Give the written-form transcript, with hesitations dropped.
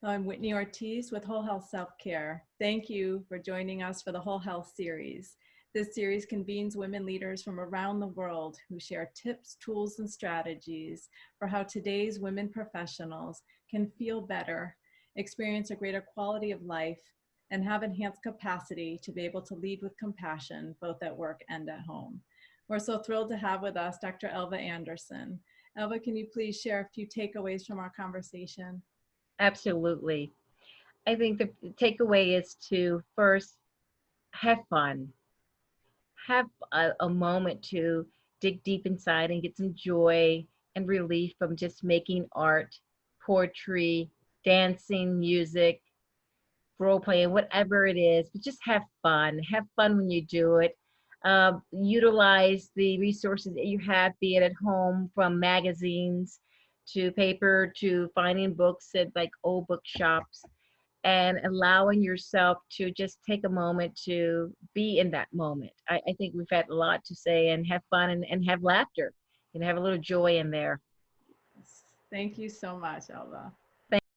I'm Whitney Ortiz with Whole Health Self-Care. Thank you for joining us for the Whole Health series. This series convenes women leaders from around the world who share tips, tools, and strategies for how today's women professionals can feel better, experience a greater quality of life, and have enhanced capacity to be able to lead with compassion, both at work and at home. We're so thrilled to have with us Dr. Elva Anderson. Elva, can you please share a few takeaways from our conversation? Absolutely. I think the takeaway is to first have fun, have a moment to dig deep inside and get some joy and relief from just making art, poetry, dancing, music, role playing, whatever it is, but just have fun. Have fun when you do it. Utilize the resources that you have, be it at home, from magazines to paper to finding books at like old bookshops, and allowing yourself to just take a moment to be in that moment. I think we've had a lot to say, and have fun, and have laughter and have a little joy in there. Thank you so much, Elva.